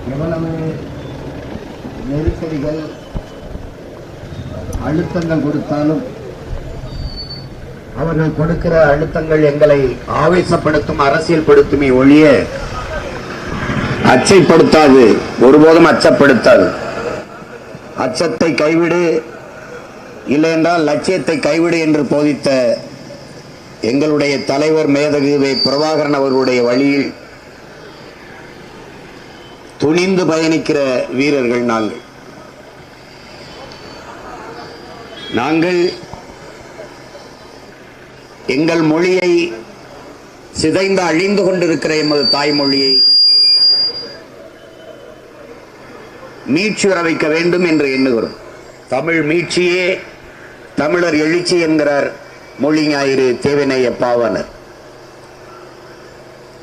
எவ்வளவு நெருக்கடிகள் அழுத்தங்கள் கொடுத்தாலும் அவர்கள் கொடுக்கிற அழுத்தங்கள் எங்களை ஆவேசப்படுத்தும், அரசியல்படுத்துமே ஒழிய அச்சைப்படுத்தாது, ஒருபோதும் அச்சப்படுத்தாது. அச்சத்தை கைவிடு, இல்லை என்றால் லட்சியத்தை கைவிடு என்று போதித்த எங்களுடைய தலைவர் மேதகு பிரபாகரன் அவர்களுடைய வழியில் துணிந்து பயணிக்கிற வீரர்கள் நாங்கள் எங்கள் மொழியை, சிதைந்து அழிந்து கொண்டிருக்கிற எமது தாய்மொழியை மீட்சி வைக்க வேண்டும் என்று எண்ணுகிறோம். தமிழ் மீட்சியே தமிழர் எழுச்சி என்கிறார் மொழி ஞாயிறு தேவநேய பாவாணர்.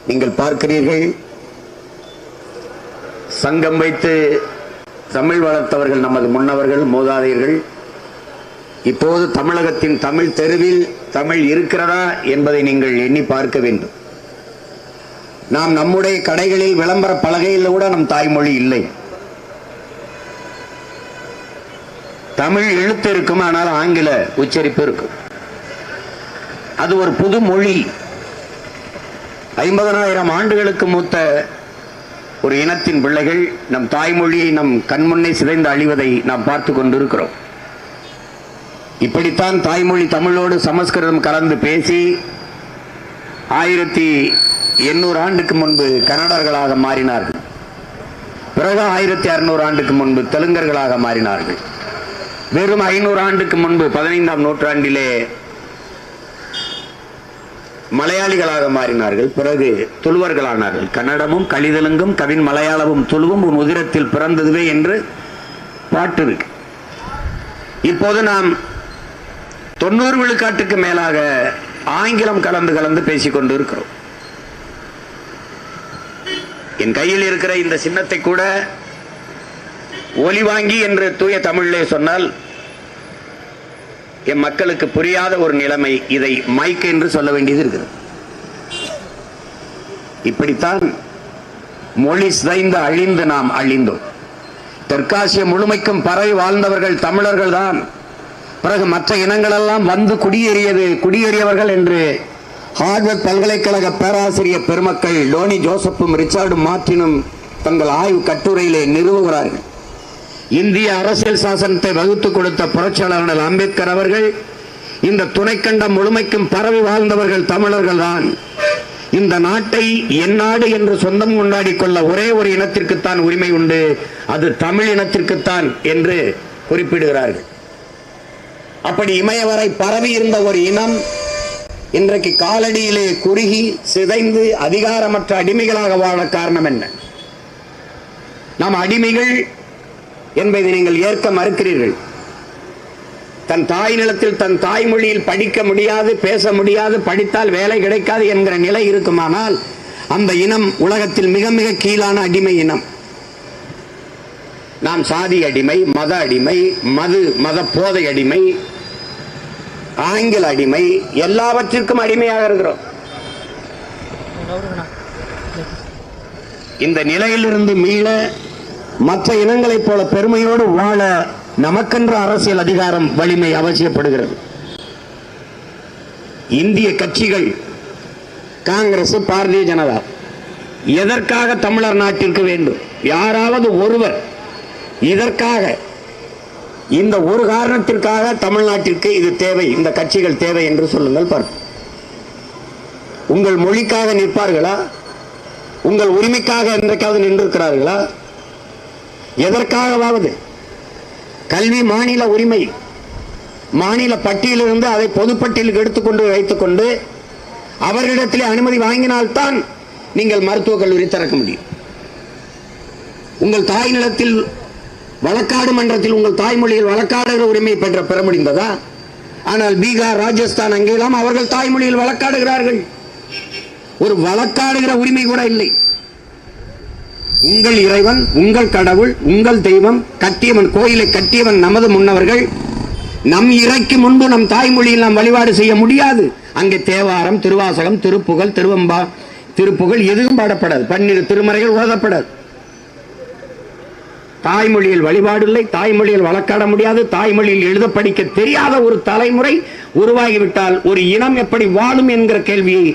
நீங்கள் பார்க்கிறீர்கள், சங்கம் வைத்து தமிழ் வளர்த்தவர்கள் நமது முன்னவர்கள், மூதாதையர்கள். இப்போது தமிழகத்தின் தமிழ் தெருவில் தமிழ் இருக்கிறதா என்பதை நீங்கள் எண்ணி பார்க்க வேண்டும். நாம் நம்முடைய கடைகளில் விளம்பர பலகையில் கூட நம் தாய்மொழி இல்லை. தமிழ் எழுத்து இருக்கும், ஆனால் ஆங்கில உச்சரிப்பு இருக்கும். அது ஒரு புது மொழி. 50,000 ஆண்டுகளுக்கு மூத்த ஒரு இனத்தின் பிள்ளைகள் நம் தாய்மொழியை நம் கண்முன்னே சிதைந்து அழிவதை நாம் பார்த்து கொண்டிருக்கிறோம். இப்படித்தான் தாய்மொழி தமிழோடு சமஸ்கிருதம் கலந்து பேசி 1800 ஆண்டுக்கு முன்பு கன்னடர்களாக மாறினார்கள். பிறகு 1600 ஆண்டுக்கு முன்பு தெலுங்கர்களாக மாறினார்கள். வெறும் 500 ஆண்டுக்கு முன்பு 15ஆம் நூற்றாண்டிலே மலையாளிகளாக மாறினார்கள். பிறகு துளுவர்களானார்கள். கன்னடமும் கலிதெலுங்கும் கவின் மலையாளமும் துளுவும் உன் உதிரத்தில் பிறந்ததுவே என்று பாட்டு இருக்கு. இப்போது நாம் 90 விழுக்காட்டுக்கு மேலாக ஆங்கிலம் கலந்து பேசிக் கொண்டு இருக்கிறோம். என் கையில் இருக்கிற இந்த சின்னத்தை கூட ஒலி வாங்கி என்று தூய தமிழிலே சொன்னால் என் மக்களுக்கு புரியாத ஒரு நிலைமை. இதை மைக் என்று சொல்ல வேண்டியது இருக்கிறது. இப்படித்தான் மொழி சிதைந்து அழிந்து நாம் அழிந்தோம். தெற்காசிய முழுமைக்கும் பரவி வாழ்ந்தவர்கள் தமிழர்கள் தான். பிறகு மற்ற இனங்களெல்லாம் வந்து குடியேறியவர்கள் என்று ஹார்வர்ட் பல்கலைக்கழக பேராசிரியர் பெருமக்கள் டோனி ஜோசப்பும் ரிச்சார்டும் மார்டினும் தங்கள் ஆய்வு கட்டுரையிலே நிறுவுகிறார்கள். இந்திய அரசியல் சாசனத்தை வகுத்துக் கொடுத்த புரட்சியாளர் அம்பேத்கர் அவர்கள் இந்த துணைக்கண்டம் முழுமைக்கும் பரவி வாழ்ந்தவர்கள் தமிழர்கள் தான். இந்த நாட்டை என் நாடு என்று சொந்தம் கொண்டாடி கொள்ள ஒரே ஒரு இனத்திற்குத்தான் உரிமை உண்டு, அது தமிழ் இனத்திற்குத்தான் என்று குறிப்பிடுகிறார்கள். அப்படி இமயவரை பரவி இருந்த ஒரு இனம் இன்றைக்கு காலடியிலே குறுகி சிதைந்து அதிகாரமற்ற அடிமைகளாக வாழ காரணம் என்ன? நாம் அடிமைகள் என்பதை நீங்கள் ஏற்க மறுக்கிறீர்கள். தன் தாய் நிலத்தில் தன் தாய்மொழியில் படிக்க முடியாது, பேச முடியாது, படித்தால் வேலை கிடைக்காது என்கிற நிலை இருக்குமானால் அந்த இனம் உலகத்தில் மிக மிக கீழான அடிமை இனம். நாம் சாதி அடிமை, மத அடிமை, மத போதை அடிமை, ஆங்கில அடிமை, எல்லாவற்றிற்கும் அடிமையாக இருக்கிறோம். இந்த நிலையிலிருந்து மீள மற்ற இனங்களைப் போல பெருமையோடு வாழ நமக்கென்ற அரசியல் அதிகாரம் வலிமை அவசியப்படுகிறது. இந்திய கட்சிகள் காங்கிரஸ், பாரதிய ஜனதா எதற்காக தமிழர் நாட்டிற்கு வேண்டும்? யாராவது ஒருவர் இதற்காக, இந்த ஒரு காரணத்திற்காக தமிழ்நாட்டிற்கு இது தேவை, இந்த கட்சிகள் தேவை என்று சொல்லுங்கள் பார்ப்போம். உங்கள் மொழிக்காக நிற்பார்களா? உங்கள் உரிமைக்காக என்றைக்காவது நின்றிருக்கிறார்களா? எதற்காகவாவது? கல்வி மாநில உரிமை, மாநில பட்டியலிருந்து அதை பொதுப்பட்டியலுக்கு எடுத்துக்கொண்டு வைத்துக்கொண்டு அவர்களிடத்திலே அனுமதி வாங்கினால்தான் நீங்கள் மருத்துவக் கல்லூரி திறக்க முடியும். உங்கள் தாய் நிலத்தில் வழக்காடு மன்றத்தில் உங்கள் தாய்மொழியில் வழக்காடுகிற உரிமை பெற முடிந்ததா? ஆனால் பீகார், ராஜஸ்தான் அங்கெல்லாம் அவர்கள் தாய்மொழியில் வழக்காடுகிறார்கள். ஒரு வழக்காடுகிற உரிமை கூட இல்லை. உங்கள் இறைவன், உங்கள் கடவுள், உங்கள் தெய்வம், கட்டியவன் கோயிலை கட்டியவன் நமது முன்னவர்கள். நம் இறைக்கு முன்பு நம் தாய்மொழியில் நாம் வழிபாடு செய்ய முடியாது. அங்கே தேவாரம், திருவாசகம், திருப்புகழ், திருப்புகழ் எதுவும் பாடப்படாது. 12 திருமறைகள் ஓதப்படாது. தாய்மொழியில் வழிபாடு இல்லை, தாய்மொழியில் வழக்காட முடியாது, தாய்மொழியில் எழுத படிக்க தெரியாத ஒரு தலைமுறை உருவாகிவிட்டால் ஒரு இனம் எப்படி வாழும் என்கிற கேள்வியை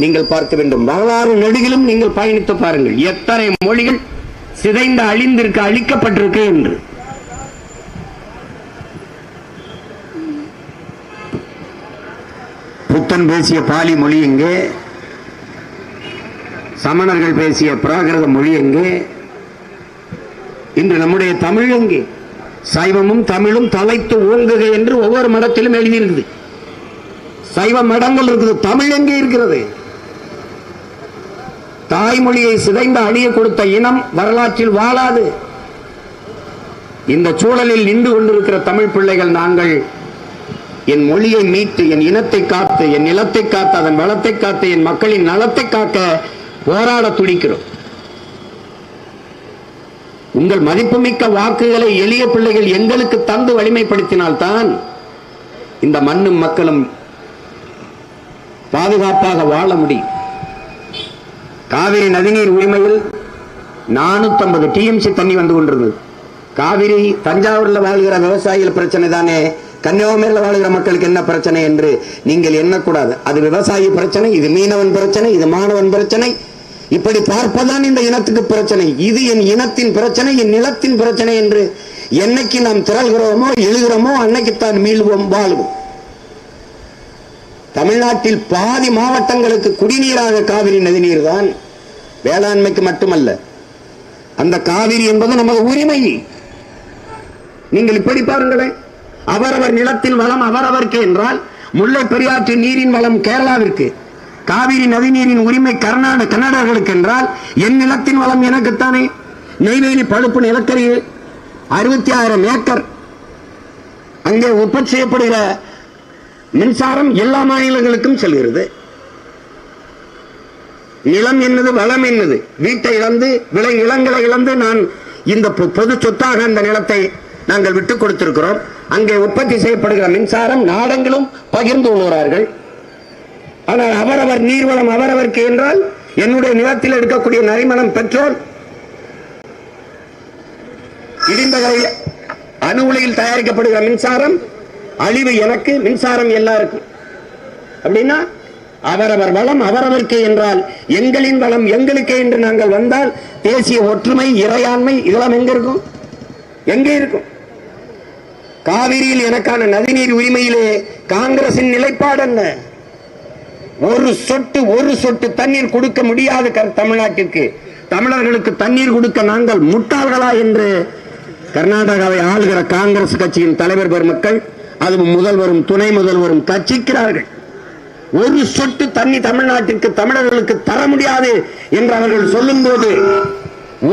நீங்கள் பார்க்க வேண்டும். வரலாறு நெடுகிலும் நீங்கள் பயணித்து பாருங்கள், எத்தனை மொழிகள் சிதைந்த அழிந்திருக்கு, அழிக்கப்பட்டிருக்கு என்று. புத்தன் பேசிய பாலி மொழி எங்கே? சமணர்கள் பேசிய பிராகிருத மொழி எங்கே? இன்று நம்முடைய தமிழ் எங்கே? சைவமும் தமிழும் தலைத்து ஓங்குக என்று ஒவ்வொரு மடத்திலும் எழுதியிருக்குது. சைவ மடங்கள் இருக்குது, தமிழ் எங்கே இருக்கிறது? தாய்மொழியை சிதைந்த அழிய கொடுத்த இனம் வரலாற்றில் வாழாது. இந்த சூழலில் நின்று கொண்டிருக்கிற தமிழ் பிள்ளைகள் நாங்கள் என் மொழியை மீட்டு, என் இனத்தை காத்து, என் நிலத்தை காத்து, அதன் வளத்தை காத்து, என் மக்களின் நலத்தை காக்க போராட துடிக்கிறோம். உங்கள் மதிப்புமிக்க வாக்குகளை எளிய பிள்ளைகள் எங்களுக்கு தந்து வலிமைப்படுத்தினால்தான் இந்த மண்ணும் மக்களும் பாதுகாப்பாக வாழ முடியும். காவிரி நதிநீர் உரிமையில் 450 டிஎம்சி தண்ணி வந்து கொண்டிருந்தது. காவிரி தஞ்சாவூர்ல வாழ்கிற விவசாயிகள் பிரச்சனை தானே, கன்னியாகுமரியில் வாழ்கிற மக்களுக்கு என்ன பிரச்சனை என்று நீங்கள் எண்ணக்கூடாது. அது விவசாயி பிரச்சனை, இது மீனவன் பிரச்சனை, இது மாணவன் பிரச்சனை. இப்படி பார்ப்பதான் இந்த இனத்துக்கு பிரச்சனை. இது என் இனத்தின் பிரச்சனை, என் நிலத்தின் பிரச்சனை என்று என்னைக்கு நாம் திரள்கிறோமோ எழுகிறோமோ அன்னைக்குத்தான் மீள்வோம், வாழ்வோம். தமிழ்நாட்டில் பாதி மாவட்டங்களுக்கு குடிநீராக காவிரி நதிநீர் தான், வேளாண்மைக்கு மட்டுமல்ல. அந்த காவிரி என்பது நமது உரிமை. நீங்கள் இப்படி பாருங்களேன், அவரவர் நிலத்தில் வளம் அவரவருக்கு என்றால் முல்லை பெரியாற்றின் நீரின் வளம் கேரளாவிற்கு, காவிரி நதிநீரின் உரிமை கர்நாடகர்களுக்கு என்றால் என் நிலத்தின் வளம் எனக்குத்தானே. நெய்வேலி பழுப்பு நிலக்கரியில் 60,000 ஏக்கர் அங்கே உற்பத்தி செய்யப்படுகிற மின்சாரம் எல்லா மாநிலங்களுக்கும் செல்கிறது. நிலம் என்னது, வளம் என்னது? வீட்டை இழந்து, விளை நிலங்களை இழந்து நான் இந்த பொது சொத்தாக அந்த நிலத்தை நாங்கள் விட்டுக் கொடுத்திருக்கிறோம். அங்கே உற்பத்தி செய்யப்படுகிற மின்சாரம் நாடெங்கிலும் பகிர்ந்து கொள்கிறார்கள். ஆனால் அவரவர் நீர்வளம் அவரவருக்கு என்றால் என்னுடைய நிலத்தில் எடுக்கக்கூடிய நரிமணம் பெட்ரோல், இடிந்தகரை அணு உலையில் தயாரிக்கப்படுகிற மின்சாரம் அழிவு எனக்கு, மின்சாரம் எல்லாருக்கும். அப்படின்னா அவரவர் வளம் அவரவருக்கு என்றால் எங்களின் வளம் எங்களுக்கே என்று நாங்கள் வந்தால் தேசிய ஒற்றுமை, இறையாண்மை இதெல்லாம் எங்க இருக்கும்? எங்கே இருக்கும்? காவிரியில் எனக்கான நதிநீர் உரிமையிலே காங்கிரசின் நிலைப்பாடு என்ன? ஒரு சொட்டு தண்ணீர் கொடுக்க முடியாது தமிழ்நாட்டிற்கு. தமிழர்களுக்கு தண்ணீர் கொடுக்க நாங்கள் முட்டாள்களா என்று கர்நாடகாவை ஆளுகிற காங்கிரஸ் கட்சியின் தலைவர் பெருமக்கள், அதுவும் முதல்வரும் துணை முதல்வரும் கட்சிக்கிறார்கள். ஒரு சொட்டு தண்ணி தமிழ்நாட்டிற்கு தமிழர்களுக்கு தர முடியாது என்று அவர்கள் சொல்லும் போது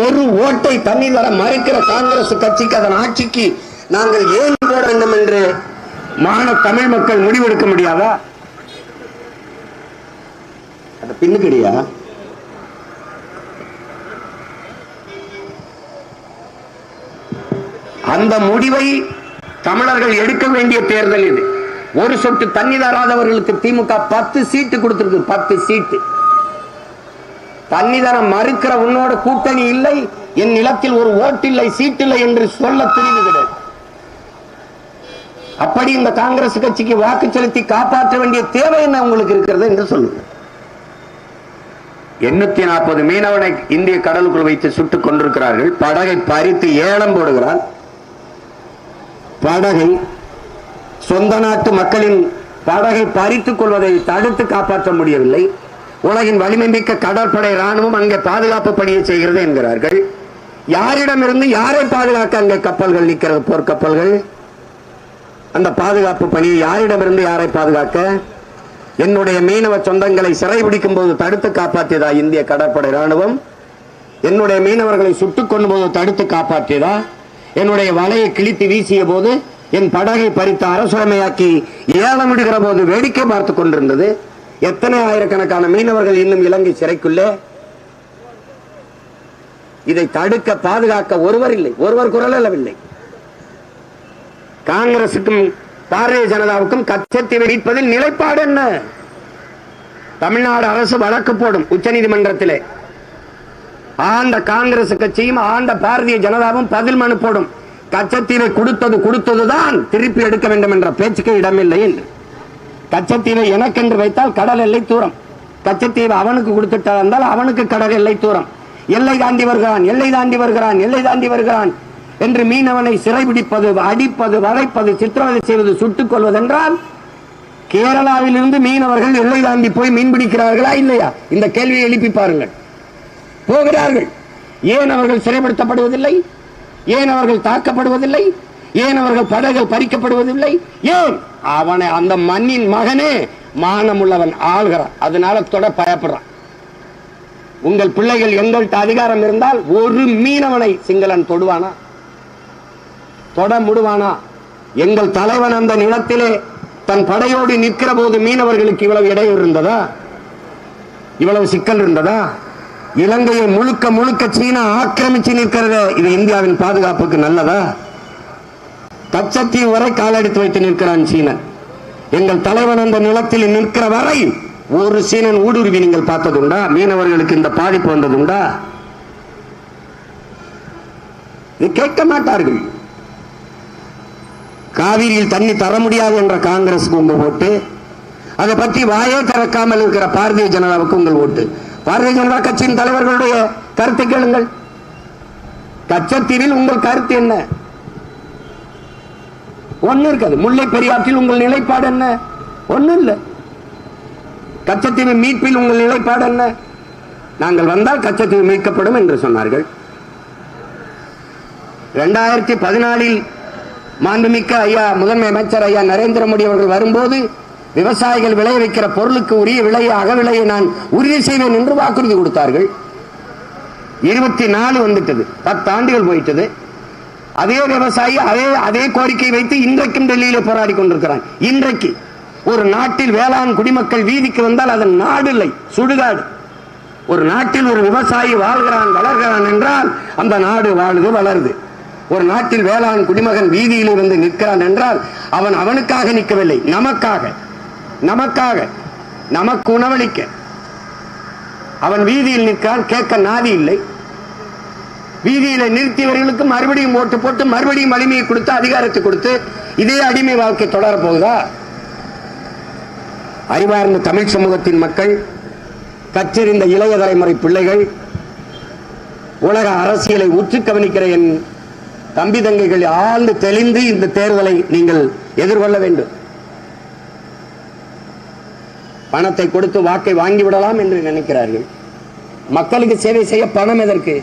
ஒரு ஓட்டை தண்ணி தர மறுக்கிற காங்கிரஸ் கட்சிக்கு, அதன் ஆட்சிக்கு நாங்கள் ஏன் போட வேண்டும் என்று தமிழ் மக்கள் முடிவெடுக்க முடியாதா? பின்னுக்கிடையா? அந்த முடிவை தமிழர்கள் எடுக்க வேண்டிய தேர்தல் இது. ஒரு சொட்டு தண்ணி தராதவர்களுக்கு திமுக 10 சீட்டு கொடுத்திருக்கு. 10 சீட்டு. தண்ணி தர மறுக்கிற உன்னோட கூட்டணி இல்லை, என் நிலத்தில் ஒரு ஓட்டு இல்லை, சீட்டு இல்லை என்று சொல்ல தெரிவிக்கிறது. அப்படி இந்த காங்கிரஸ் கட்சிக்கு வாக்கு செலுத்தி காப்பாற்ற வேண்டிய தேவை என்ன உங்களுக்கு இருக்கிறது என்று சொல்லுங்க. 840 மீனவனை இந்திய கடலுக்குள் வைத்து சுட்டுக் கொண்டிருக்கிறார்கள். படகை பறித்து ஏலம் போடுகிறார். படகை, சொந்த நாட்டு மக்களின் படகை பறித்துக் கொள்வதை தடுத்து காப்பாற்ற முடியவில்லை. உலகின் வலிமை மிக்க கடற்படை ராணுவம் அங்கே பாதுகாப்பு பணியை செய்கிறது என்கிறார்கள். யாரிடமிருந்து யாரை பாதுகாக்க அங்கே கப்பல்கள் நிற்கிறது, போர்க்கப்பல்கள்? அந்த பாதுகாப்பு பணியை யாரிடமிருந்து யாரை பாதுகாக்க? என்னுடைய மீனவ சொந்தங்களை சிறைபிடிக்கும் போது தடுத்து காப்பாற்றியதா இந்திய கடற்படை ராணுவம்? என்னுடைய மீனவர்களை சுட்டுக் கொண்ட போது தடுத்து காப்பாற்றியதா? என்னுடைய வலையை கிழித்து வீசிய போது, என் படகை பறித்து அரசுடைமையாக்கி ஏலமிடுகிற போது வேடிக்கை பார்த்து கொண்டிருந்தது. எத்தனை ஆயிரக்கணக்கான மீனவர்கள் இன்னும் இலங்கை சிறைக்குள்ளே. இதை தடுக்க பாதுகாக்க ஒருவர் இல்லை, ஒருவர் குரல் எழவில்லை. காங்கிரசுக்கும் பாரதிய ஜனதாவுக்கும் கச்சத்தீவை மீட்பதில் நிலைப்பாடு என்ன? தமிழ்நாடு அரசு வழக்கு போடும் உச்ச நீதிமன்றத்திலே. ஆண்ட காங்கிரஸ் கட்சியும் ஆண்ட பாரதிய ஜனதாவும் பதில் மனு போடும். கச்சத்தீவை கொடுத்ததுதான் திருப்பி எடுக்க வேண்டும் என்ற பேச்சுக்கு இடமில்லை என்று. கச்சத்தீவை எனக்கென்று வைத்தால் கடல் எல்லை தூரம், கச்சத்தீவை அவனுக்கு கொடுத்துட்டால் அவனுக்கு கடல் எல்லை தூரம். எல்லை தாண்டி வருகிறான், எல்லை தாண்டி வருகிறான், எல்லை தாண்டி வருகிறான் என்று மீனவனை சிறைபிடிப்பது, அடிப்பது, வளைப்பது, சித்திரவதை செய்வது, சுட்டுக் கொள்வதென்றால் கேரளாவில் இருந்து மீனவர்கள் எல்லை தாண்டி போய் மீன் பிடிக்கிறார்களா இல்லையா? இந்த கேள்வியை எழுப்பி பாருங்கள். போகிறார்கள். ஏன் அவர்கள் சிறைப்படுத்தப்படுவதில்லை? ஏன் அவர்கள் தாக்கப்படுவதில்லை? ஏன் அவர்கள் படகுகள் பறிக்கப்படுவதில்லை? ஏன்? அவனை அந்த மண்ணின் மகனே மானமுள்ளவன் ஆள்கிறான். அதனால தொட பயப்படுறான். உங்கள் பிள்ளைகள் எங்கள்கிட்ட அதிகாரம் இருந்தால் ஒரு மீனவனை சிங்களன் தொடுவானா? தொட முடுவானா? எங்கள் தலைவன் அந்த நிலத்திலே தன் படையோடு நிற்கிற போது மீனவர்களுக்கு இவ்வளவு இடையூறு இருந்ததா? இவ்வளவு சிக்கல் இருந்ததா? இலங்கையை முழுக்க முழுக்க சீனா ஆக்கிரமிச்சு நிற்கிறது. இது இந்தியாவின் பாதுகாப்புக்கு நல்லதா? கச்சத்தீவு வரை காலடித்து வைத்து நிற்கிறான் சீனன். எங்கள் தலைவன் அந்த நிலத்தில் நிற்கிற வரை ஒரு சீனன் ஊடுருவி நீங்கள் பார்த்ததுண்டா? மீனவர்களுக்கு இந்த பாதிப்பு வந்ததுண்டா? கேட்க மாட்டார்கள். காவிரியில் தண்ணி தர முடியாது என்ற காங்கிரசுக்கு உங்கள் ஓட்டு, அதை பற்றி வாயே திறக்காமல் இருக்கிற பாரதிய ஜனதாவுக்கு உங்கள் ஓட்டு. பாரதிய ஜனதா கட்சியின் தலைவர்களுடைய கருத்தை கேளுங்கள். கச்சத்தீவில் உங்கள் கருத்து என்ன? ஒண்ணு இருக்காது. முல்லை பெரியாற்றில் உங்கள் நிலைப்பாடு என்ன? ஒண்ணு இல்லை. கச்சத்தீவு மீட்பில் உங்கள் நிலைப்பாடு என்ன? நாங்கள் வந்தால் கச்சத்தீவு மீட்கப்படும் என்று சொன்னார்கள். 2014 மாண்புமிக்க ஐயா முதன்மை அமைச்சர் ஐயா நரேந்திர மோடி அவர்கள் வரும்போது விவசாயிகள் விளைய வைக்கிற பொருளுக்கு உரிய விலையை, அகவிலையை நான் உறுதி செய்வேன் என்று வாக்குறுதி கொடுத்தார்கள். 24 வந்துட்டது, 10 ஆண்டுகள் போயிட்டது. அதே விவசாயி அதே கோரிக்கை வைத்து இன்றைக்கும் டெல்லியில போராடி கொண்டிருக்கிறான். இன்றைக்கு ஒரு நாட்டில் வேளாண் குடிமக்கள் வீதிக்கு வந்தால் அது நாடு இல்லை, சுடுகாடு. ஒரு நாட்டில் ஒரு விவசாயி வாழ்கிறான், வளர்கிறான் என்றால் அந்த நாடு வாழுது, வளருது. ஒரு நாட்டில் வேளாண் குடிமகன் வீதியில் வந்து நிற்கிறான் என்றால் அவன் அவனுக்காக நிற்கவில்லை, நமக்காக நமக்கு உணவளிக்க அவன் வீதியில் நிற்கிறான். கேட்க நாதி இல்லை. வீதியில நிறுத்தியவர்களுக்கு மறுபடியும் ஓட்டு போட்டு மறுபடியும் வலிமையை கொடுத்து அதிகாரத்தை கொடுத்து இதே அடிமை வாழ்க்கை தொடர போகுதா? அறிவார்ந்த தமிழ் சமூகத்தின் மக்கள், கற்றறிந்த இளைய தலைமுறை பிள்ளைகள், உலக அரசியலை உற்று கவனிக்கிற என் தம்பி தங்கைகள் ஆழ்ந்து தெளிந்து இந்த தேர்தலை நீங்கள் எதிர்கொள்ள வேண்டும். பணத்தை கொடுத்து வாக்கை வாங்கிவிடலாம் என்று நினைக்கிறார்கள். மக்களுக்கு சேவை செய்ய பணம் எதற்கு?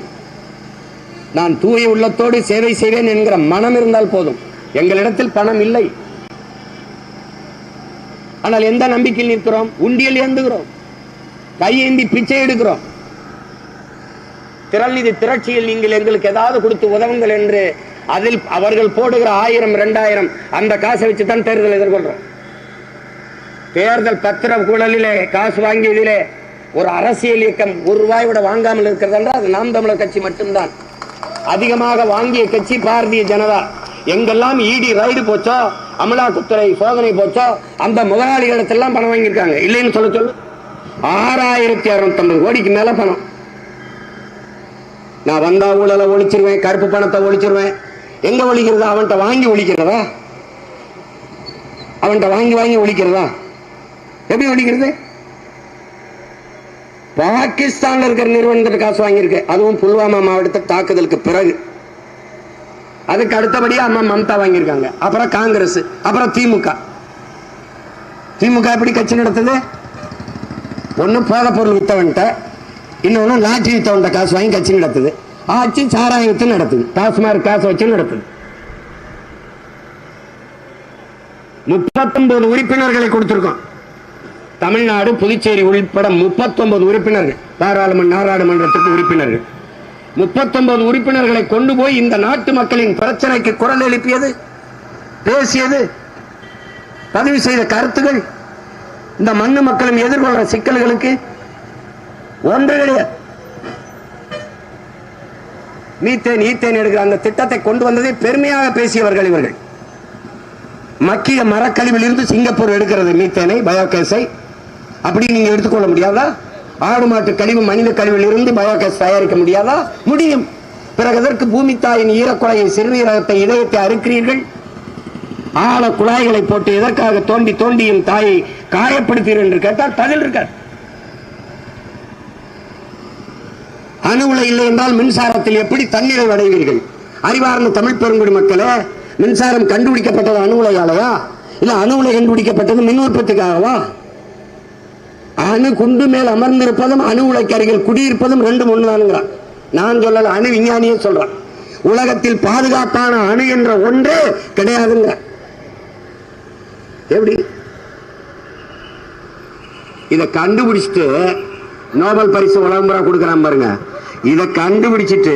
நான் தூய உள்ளத்தோடு சேவை செய்வேன் என்கிற மனம் இருந்தால் போதும். எங்களிடத்தில் பணம் இல்லை. ஆனால் எந்த நம்பிக்கையில் நிற்கிறோம்? உண்டியல் ஏந்துகிறோம், கையேந்தி பிச்சை எடுக்கிறோம். திரள்நிதி திரட்சியில் நீங்கள் எங்களுக்கு ஏதாவது கொடுத்து உதவுங்கள் என்று அதில் அவர்கள் போடுகிற 1000, 2000 அந்த காசை வச்சு தான் தேர்தல் எதிர்கொள்றோம். தேர்தல் பத்திர குழலிலே காசு வாங்கியதிலே ஒரு அரசியல் இயக்கம் ₹1 விட வாங்காமல் இருக்கிறது என்றால் அது நாம் தமிழர் கட்சி மட்டும்தான். அதிகமாக வாங்கிய கட்சி பாரதிய ஜனதா. எங்கெல்லாம் இடி ரைடு போச்சோ, அமலாக்கத்துறை சோதனை போச்சோ, அந்த முதலாளிகளிடத்தெல்லாம் பணம் வாங்கியிருக்காங்க. இல்லைன்னு சொல்லு 6250 கோடிக்கு மேல பணம். நான் வந்தா ஊழலை ஒழிச்சிருவேன், கருப்பு பணத்தை ஒழிச்சிருவேன். எங்க ஒழிக்கிறதா? அவன்கிட்ட வாங்கி ஒழிக்கிறதா? அவன்கிட்ட வாங்கி ஒழிக்கிறதா? எப்படி ஒழிக்கிறது? பாகிஸ்தான்ல இருக்கிற நிறுவனத்திற்கு காசு வாங்கியிருக்கு. அதுவும் புல்வாமா மாவட்டத்தை தாக்குதலுக்கு பிறகு. அதுக்கு அடுத்தபடியா அம்மா மம்தா வாங்கியிருக்காங்க. அப்புறம் காங்கிரஸ், அப்புறம் திமுக. எப்படி கட்சி நடத்துது? ஒன்னு போதை பொருள் வித்தவன்ட்ட, இன்னொன்னு லாட்ரி வித்தவன்ட்ட காசு வாங்கி கட்சி நடத்துது. ஆட்சி சாராய வித்து நடத்துது, டாஸ்மாக் காசு வச்சு நடத்துது. 39 உறுப்பினர்களை கொடுத்திருக்கோம். தமிழ்நாடு, புதுச்சேரி உள்பட 39 உறுப்பினர்கள், நாடாளுமன்றத்துக்கு உறுப்பினர்கள். 39 உறுப்பினர்களை கொண்டு போய் இந்த நாட்டு மக்களின் பிரச்சனைக்கு குரல் எழுப்பியது, பேசியது, பதிவு செய்த கருத்துகள், இந்த மண்ணு மக்களும் எதிர்கொள்ற சிக்கல்களுக்கு ஒன்று கிடையாது. மீத்தேன் ஈத்தேன் எடுக்கிற அந்த திட்டத்தை கொண்டு வந்ததை பெருமையாக பேசியவர்கள் இவர்கள். மக்கிய மரக்கழிவில் இருந்து சிங்கப்பூர் எடுக்கிறது மீத்தேனை, பயோகேஸை. அப்படி நீங்க எடுத்துக்கொள்ள முடியாதா? ஆடு மாட்டு கழிவு மனித கழிவில் இருந்து பயோகேஸ் தயாரிக்க முடியாதா? முடியும். பிறகு அதற்கு பூமி தாயின் ஈரக்குலையை, சிறுநீரகத்தை, இதயத்தை அறுக்கிறீர்கள். ஆழ குழாய்களை போட்டு எதற்காக தோண்டி தோண்டியும் தாயை காயப்படுத்தீர்கள் என்று கேட்டால் பதில் இருக்கார். அணு உலை இல்லை என்றால் மின்சாரத்தில் எப்படி தண்ணீரை அடைவீர்கள்? அறிவார்ந்த தமிழ் பெருங்குடி மக்களே, மின்சாரம் கண்டுபிடிக்கப்பட்டது அணு உலையாலையா? இல்ல அணு உலை கண்டுபிடிக்கப்பட்டது மின் உற்பத்திக்காகவா? அணு குண்டு மேல் அமர்ந்திருப்பதும் அணு உலைக்கு அருகில் குடியிருப்பதும் ரெண்டும் ஒண்ணுதானுங்கிறான். நான் சொல்லல, அணு விஞ்ஞானியே சொல்றான். உலகத்தில் பாதுகாப்பான அணு என்ற ஒன்றே கிடையாதுங்க. எப்படி இதை கண்டுபிடிச்சிட்டு நோபல் பரிசு உலகம் கொடுக்கிறான் பாருங்க. இதை கண்டுபிடிச்சிட்டு,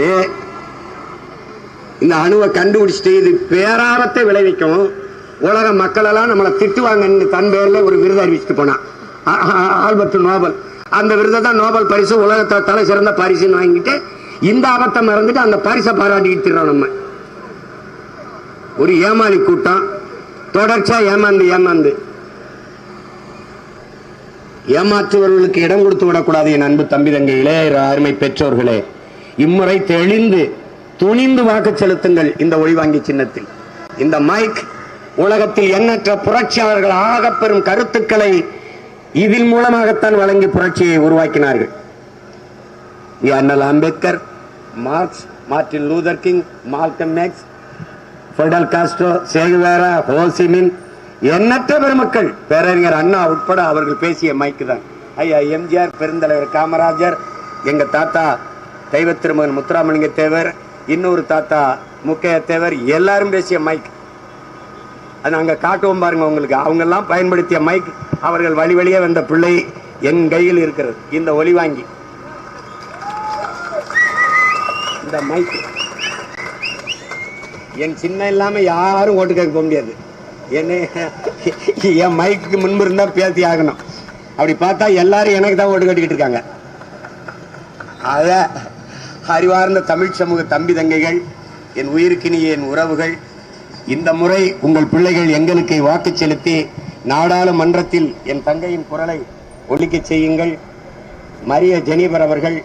இந்த அணுவை கண்டுபிடிச்சிட்டு இது பேராபத்தை விளைவிக்கும், உலக மக்கள் எல்லாம் நம்மளை திட்டுவாங்கன்னு தன் பேர்ல ஒரு விருது அறிவிச்சுட்டு போனான் ஆல்பர்ட் நோபல். அந்த விருதை தான் நோபல் பரிசு, உலகத்தை தலை சிறந்த பரிசுன்னு வாங்கிட்டு இந்த ஆபத்தை மறந்துட்டு அந்த பரிசை பாராட்டிக்கிட்டு இருக்கிறோம். நம்ம ஒரு ஏமாளி கூட்டம் தொடர்ச்சியா ஏமாந்து ஏமாற்றுவர்களுக்கு இடம் கொடுத்து விடக்கூடாது. என் அன்பு தம்பி தங்கைகளே, அருமை பெற்றோர்களே, இம்முறை தெளிந்து துணிந்து வாக்கு செலுத்துங்கள் இந்த ஒளிவாங்கி சின்னத்தில். இந்த மைக் உலகத்தில் எண்ணற்ற புரட்சியாளர்கள் ஆகப்பெறும் கருத்துக்களை இதில் மூலமாகத்தான் வழங்கி புரட்சியை உருவாக்கினார்கள். அண்ணல் Ambedkar, Marx, Martin Luther King, Malcolm X, Fidel Castro, Che Guevara, Ho Chi Minh, எண்ணற்ற பெருமக்கள், பேரறிஞர் அண்ணா உட்பட அவர்கள் பேசிய மைக்கு தான். ஐயா எம்ஜிஆர், பெருந்தலைவர் காமராஜர், எங்க தாத்தா தெய்வ திருமகன் முத்துராமலிங்க தேவர், இன்னொரு தாத்தா முக்கைய தேவர், எல்லாரும் பேசிய மைக். அது நாங்க காட்டுவோம் பாருங்க உங்களுக்கு. அவங்க எல்லாம் பயன்படுத்திய மைக். அவர்கள் வழி வழியே வந்த பிள்ளை என் கையில் இருக்கிறது. இந்த ஒலி வாங்கி இந்த மைக் என் சின்ன இல்லாம யாரும் ஓட்டு கேட்க போக முடியாது. என்ன என் மைக்கு முன்பு இருந்தா பேசி ஆகணும். அப்படி பார்த்தா எல்லாரும் எனக்கு தான் ஓட்டு கட்டிக்கிட்டு இருக்காங்க. அத அறிவார்ந்த தமிழ் சமூக தம்பி தங்கைகள், என் உயிருக்கினிய என் உறவுகள், இந்த முறை உங்கள் பிள்ளைகள் எங்களுக்கு வாக்கு செலுத்தி நாடாளுமன்றத்தில் என் தங்கையின் குரலை ஒலிக்க செய்யுங்கள். மரிய ஜெனிபர் அவர்கள்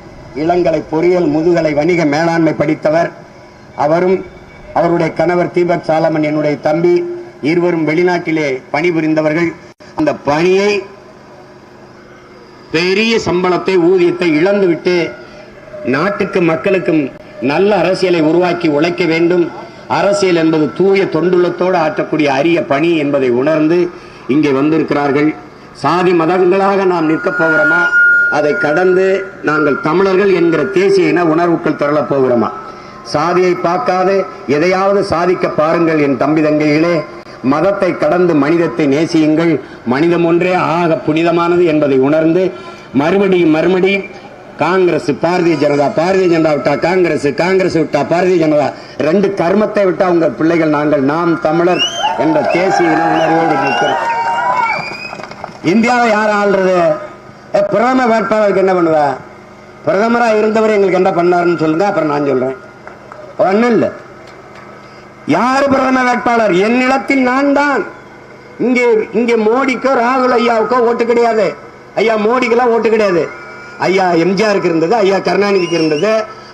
இளங்கலை பொறியியல், முதுகலை வணிக மேலாண்மை படித்தவர். அவரும் அவருடைய கணவர் தீபக் சாலமன் என்னுடைய தம்பி, இருவரும் வெளிநாட்டிலே பணிபுரிந்தவர்கள். அந்த பணியை, பெரிய சம்பளத்தை, ஊதியத்தை இழந்துவிட்டு நாட்டுக்கு மக்களுக்கும் நல்ல அரசியலை உருவாக்கி உழைக்க வேண்டும். அரசியல் என்பது தூய தொண்டுள்ளத்தோடு ஆற்றக்கூடிய அரிய பணி என்பதை உணர்ந்து இங்கே வந்திருக்கிறார்கள். சாதி மதங்களாக நாம் நிற்கப் போகிறோமா? அதை கடந்து நாங்கள் தமிழர்கள் என்கிற தேசிய இன உணர்வுக்குள் திரளப் போகிறோமா? சாதியை பார்க்காது எதையாவது சாதிக்க பாருங்கள் என் தம்பி தங்கைகளே. மதத்தை கடந்து மனிதத்தை நேசியுங்கள். மனிதம் ஒன்றே ஆக புனிதமானது என்பதை உணர்ந்து மறுபடியும் காங்கிரஸ், பாரதிய ஜனதா, பாரதிய ஜனதா விட்டா காங்கிரஸ், காங்கிரஸ் விட்டா பாரதிய ஜனதா, ரெண்டு கர்மத்தை விட்டா உங்கள் பிள்ளைகள் நாங்கள் நாம் தமிழர் என்ற தேசிய இன உணர்வோடு இருக்கிறோம். இந்தியாவை யார் ஆள்றது? பிரதம வேட்பாளருக்கு என்ன பண்ணுவ? பிரதமராக இருந்தவர் எங்களுக்கு என்ன பண்ணாருன்னு சொல்லுங்க, அப்புறம் நான் சொல்றேன். ஒன்னும் இல்லை. யாரு பிரதம வேட்பாளர்? என் நிலத்தில் நான் தான். இங்கே மோடிக்கோ ராகுல் ஐயாவுக்கோ ஓட்டு கிடையாது. ஐயா மோடிக்கெல்லாம் ஓட்டு கிடையாது. ஐயா எம்ஜிஆருக்கு இருந்தது, ஐயா கருணாநிதிக்கு இருந்தது,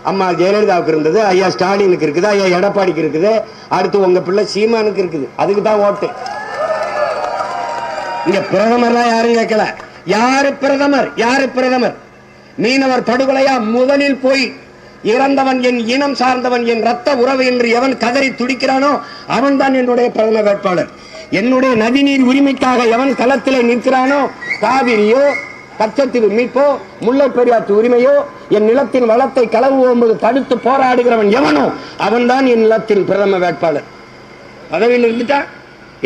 அம்மா ஜெயலலிதாவுக்கு இருந்தது, ஐயா ஸ்டாலினுக்கு இருக்குது, ஐயா எடப்பாடிக்கு இருக்குது, அடுத்து உங்க பிள்ளை சீமானுக்கு இருக்குது. அதுக்கு தான் ஓட்டு. இங்க பிரதமர்லாம் யாரும் கேட்கல. யாரு பிரதமர்? யாரு பிரதமர்? மீனவர் படுகொலையா? முதலில் போய் இறந்தவன் என் இனம் சார்ந்தவன், என் ரத்த உறவு என்று எவன் கதறி துடிக்கிறானோ அவன் தான் என்னுடைய பிரதம வேட்பாளர். என்னுடைய நதிநீர் உரிமைக்காக எவன் களத்திலே நிற்கிறானோ, காவிரியோ, கச்சத்தீவு மீட்போ, முல்லை பெரியாற்று உரிமையோ, என் நிலத்தின் வளத்தை களவும்போது தடுத்து போராடுகிறவன் எவனோ அவன் தான் என் நிலத்தின் பிரதம வேட்பாளர். பதவியில் இருந்துட்டா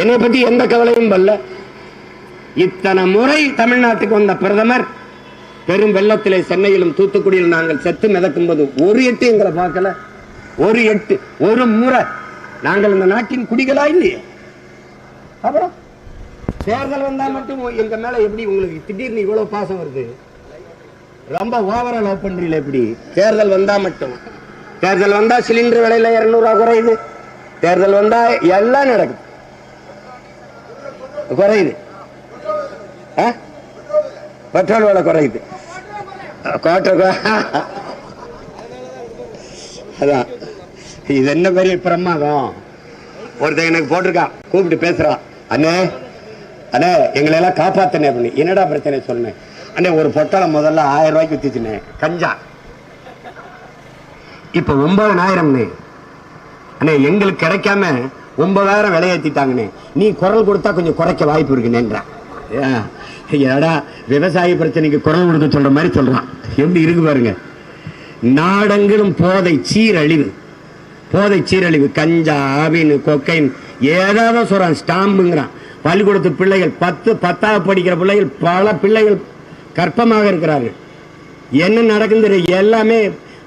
என்னை பத்தி எந்த கவலையும் வரல. இத்தனை முறை தமிழ்நாட்டுக்கு வந்த பிரதமர் பெரும் வெள்ளத்திலே சென்னையிலும் தூத்துக்குடியில் நாங்கள் செத்து மிதக்கும் போது ஒரு எட்டு எங்களை பார்க்கல. ஒரு எட்டு, ஒரு முறை நாங்கள் இந்த நாட்டின் குடிகளா இல்லையே. அப்புறம் தேர்தல் வந்தா மட்டும் எங்க மேல எப்படி உங்களுக்கு திடீர்னு இவ்வளவு பாசம் வருது? ரொம்ப ஓவரா லவ் பண்றீங்களா? எப்படி தேர்தல் வந்தா மட்டும்? தேர்தல் வந்தா சிலிண்டர் விலையில 200 ரூபாய் குறையுது. தேர்தல் வந்தா எல்லாம் நடக்குது, குறையுது. பெட்ரோல் விலை குறையுது. அதான் இது என்ன பெரிய பிரமாதம். ஒருத்தன் எனக்கு போட்டிருக்கான், கூப்பிட்டு பேசுறான், அண்ணே அண்ணே எங்களை எல்லாம் காப்பாத்தனே அப்படின்னு. என்னடா பிரச்சனை சொன்னேன். அண்ணே ஒரு பொட்டலம் முதல்ல 1000 ரூபாய்க்கு வித்துச்சுனே கஞ்சா, இப்ப 9000. அண்ணே எங்களுக்கு கிடைக்காம 9000 விலையேற்றிட்டாங்கண்ணே, நீ குரல் கொடுத்தா கொஞ்சம் குறைக்க வாய்ப்பு இருக்குனேன்றான். ஏடா விவசாய பிரச்சனைக்கு குரல் கொடுக்க சொல்ற மாதிரி சொல்றான். எப்படி இருக்கு பாருங்க. நாடெங்கிலும் போதை சீரழிவு, போதை சீரழிவு, கஞ்சா, ஆவின், கொக்கைன், ஏதாவது சொல்றான். ஸ்டாம்புங்கிறான். பள்ளிக்கூடத்து பிள்ளைகள் 10வது படிக்கிற பிள்ளைகள், பல பிள்ளைகள் கற்பமாக இருக்கிறார்கள். என்ன நடக்குது எல்லாமே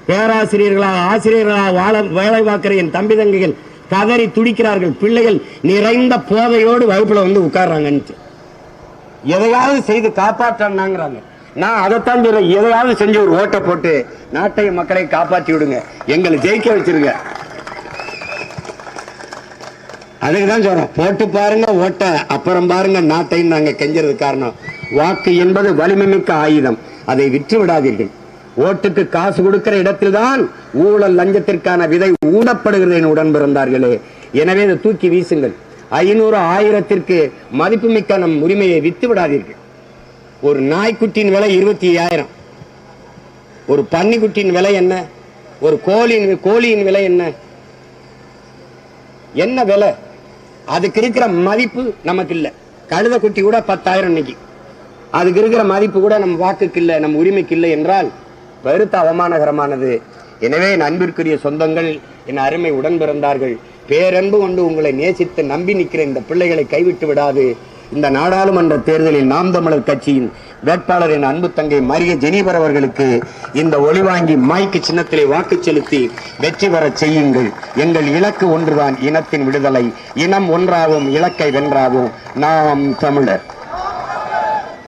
பேராசிரியர்களாக ஆசிரியர்களாக வேலை பார்க்கிற என் தம்பி தங்கைகள் கதறி துடிக்கிறார்கள். பிள்ளைகள் நிறைந்த போதையோடு வகுப்புல வந்து உட்கார்றாங்க. எதையாவது செய்து காப்பாற்றாங்கிறாங்க. நான் அதைத்தான் சொல்றேன், எதையாவது செஞ்சு ஒரு ஓட்டை போட்டு நாட்டை மக்களை காப்பாற்றி விடுங்க, எங்களை ஜெயிக்க வச்சிருங்க. அதுக்குதான் சொல்றோம், போட்டு பாருங்க ஓட்ட, அப்புறம் பாருங்க நாட்டைன்னு நாங்க கெஞ்சறது காரணம். வாக்கு என்பது வலிமை மிக்க ஆயுதம், அதை விற்று விடாதீர்கள். ஓட்டுக்கு காசு கொடுக்கிற இடத்தில்தான் ஊழல் லஞ்சத்திற்கான விதை ஊடப்படுகிறது உடன் பிறந்தார்களே. எனவே இதை தூக்கி வீசுங்கள். 500 1000ற்கு மதிப்புமிக்க நம் உரிமையை வித்து விடாதீர்கள். ஒரு நாய்க்குட்டியின் விலை 25,000, ஒரு பன்னிக்குட்டியின் விலை என்ன, ஒரு கோழியின் விலை என்ன, என்ன விலை? அதுக்கு இருக்கிற மதிப்பு நமக்கு இல்ல. கழுத குட்டி கூட 10,000 இன்னைக்கு. அதுக்கு இருக்கிற மதிப்பு கூட நம் வாக்குக்கு இல்லை, நம் உரிமைக்கு இல்லை என்றால் பெருத்த அவமானகரமானது. எனவே என் அன்பிற்குரிய சொந்தங்கள், என் அருமை உடன் பிறந்தார்கள், பேரன்பு கொண்டு உங்களை நேசித்து நம்பி நிற்கிற இந்த பிள்ளைகளை கைவிட்டு விடாது. இந்த நாடாளுமன்ற தேர்தலில் நாம் தமிழர் கட்சியின் வேட்பாளர் என் அன்பு தங்கை மரிய ஜெனிபர் அவர்களுக்கு இந்த ஒளிவாங்கி மைக்கு சின்னத்திலே வாக்கு செலுத்தி வெற்றி பெற செய்யுங்கள். எங்கள் இலக்கு ஒன்றுதான், இனத்தின் விடுதலை. இனம் ஒன்றாவும் இலக்கை வென்றாவும். நாம் தமிழர்.